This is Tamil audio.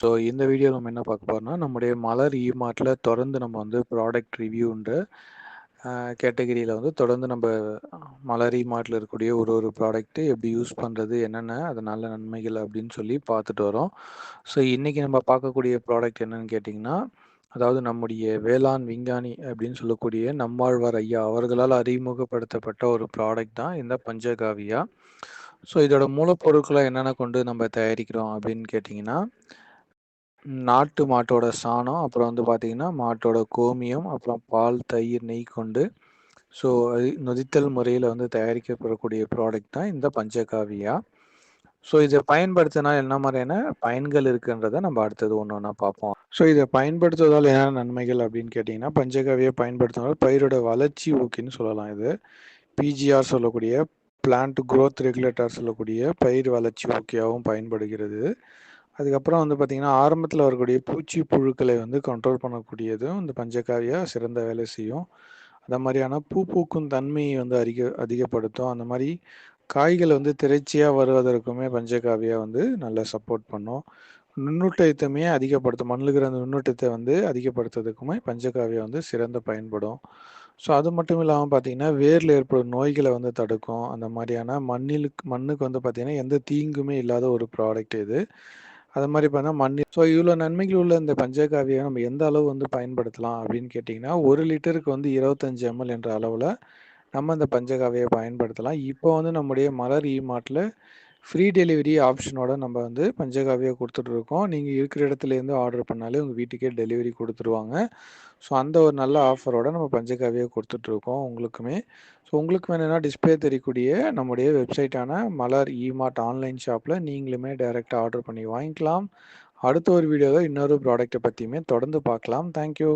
ஸோ இந்த வீடியோ நம்ம என்ன பார்க்க போறோம்னா, நம்முடைய மலர் இமார்ட்ல தொடர்ந்து நம்ம வந்து ப்ராடக்ட் ரிவ்யூன்ற கேட்டகரியில வந்து தொடர்ந்து நம்ம மலர் இமார்ட்ல இருக்கக்கூடிய ஒரு ப்ராடக்ட் எப்படி யூஸ் பண்றது, என்னென்ன அதனால நன்மைகள் அப்படின்னு சொல்லி பார்த்துட்டு வரோம். ஸோ இன்னைக்கு நம்ம பார்க்கக்கூடிய ப்ராடக்ட் என்னன்னு கேட்டிங்கன்னா, அதாவது நம்முடைய வேளாண் விஞ்ஞானி அப்படின்னு சொல்லக்கூடிய நம்மாழ்வார் ஐயா அவர்களால் அறிமுகப்படுத்தப்பட்ட ஒரு ப்ராடக்ட் தான் இந்த பஞ்சகாவியா. ஸோ இதோட மூலப்பொருட்களை என்னென்ன கொண்டு நம்ம தயாரிக்கிறோம் அப்படின்னு கேட்டிங்கன்னா, நாட்டு மாட்டோட சாணம், அப்புறம் வந்து பார்த்தீங்கன்னா, மாட்டோட கோமியம், அப்புறம் பால், தயிர், நெய் கொண்டு ஸோ அது நொதித்தல் முறையில வந்து தயாரிக்கப்படக்கூடிய ப்ராடக்ட் தான் இந்த பஞ்சகாவியா. ஸோ இத பயன்படுத்தினா என்ன மாரியான பயன்கள் இருக்குன்றத நம்ம அடுத்தது ஒண்ணு ஒண்ணா பார்ப்போம். ஸோ இத பயன்படுத்துவதால் என்னென்ன நன்மைகள் அப்படின்னு கேட்டீங்கன்னா, பஞ்சகாவியா பயன்படுத்துவதால் பயிரோட வளர்ச்சி ஊக்கின்னு சொல்லலாம் இது. பிஜிஆர் சொல்லக்கூடிய பிளான்ட் குரோத் ரெகுலேட்டர் சொல்லக்கூடிய பயிர் வளர்ச்சி ஊக்கியாகவும் பயன்படுகிறது. அதுக்கப்புறம் வந்து பார்த்தீங்கன்னா, ஆரம்பத்தில வரக்கூடிய பூச்சி, புழுக்களை வந்து கண்ட்ரோல் பண்ணக்கூடியதும் இந்த பஞ்சகாவியா சிறந்த வேலை செய்யும். அந்த மாரியான பூ பூக்கும் தன்மையை வந்து அதிகப்படுத்தும். அந்த மாரி காய்கள் வந்து திரைச்சியா வருவதற்குமே பஞ்சகாவியா வந்து நல்லா சப்போர்ட் பண்ணும். நுண்ணூட்டத்தையுமே அதிகப்படுத்தும். மண்ணுல இருக்கிற அந்த நுண்ணூட்டத்த வந்து அதிகப்படுத்துறதுக்குமே பஞ்சகாவியா வந்து சிறந்த பயன்படும். ஸோ அது மட்டும் இல்லாம பார்த்தீங்கன்னா, வேர்ல ஏற்படும் நோய்கள வந்து தடுக்கும். அந்த மாரியான மண்ணுக்கு வந்து பார்த்தீங்கன்னா, எந்த தீங்குமே இல்லாத ஒரு ப்ராடக்ட் இது. அது மாரி பண்ணா ஸோ இவ்ளோ நன்மைகள் உள்ள இந்த பஞ்சகாவிய நம்ம எந்த அளவு வந்து பயன்படுத்தலாம் அப்படின்னு கேட்டிங்கன்னா, 1 லிட்டருக்கு வந்து 25 எம்எல் என்ற அளவுல நம்ம இந்த பஞ்சகாவிய பயன்படுத்தலாம். இப்போ வந்து நம்முடைய மலர் இமார்ட்ல ஃப்ரீ டெலிவரி ஆப்ஷனோட நம்ம வந்து பஞ்சகாவியா குடுத்துட்டுருக்கோம். நீங்க இருக்கிற இடத்துலேருந்து ஆர்டர் பண்ணாலே உங்க வீட்டுக்கே டெலிவரி குடுத்துருவாங்க. ஸோ அந்த ஒரு நல்ல ஆஃபரோட நம்ம பஞ்சகாவியா குடுத்துட்ருக்கோம் உங்களுக்குமே. ஸோ உங்களுக்கு வேணும்னா டிஸ்ப்ளே தெரியக்கூடிய நம்முடைய வெப்சைட்டான மலர் இமார்ட் ஆன்லைன் ஷாப்ல நீங்களுமே டைரக்ட்டா ஆர்டர் பண்ணி வாங்கிக்கலாம். அடுத்த ஒரு வீடியோல இன்னொரு ப்ராடக்ட்ட பத்தியுமே தொடர்ந்து பார்க்கலாம். Thank you.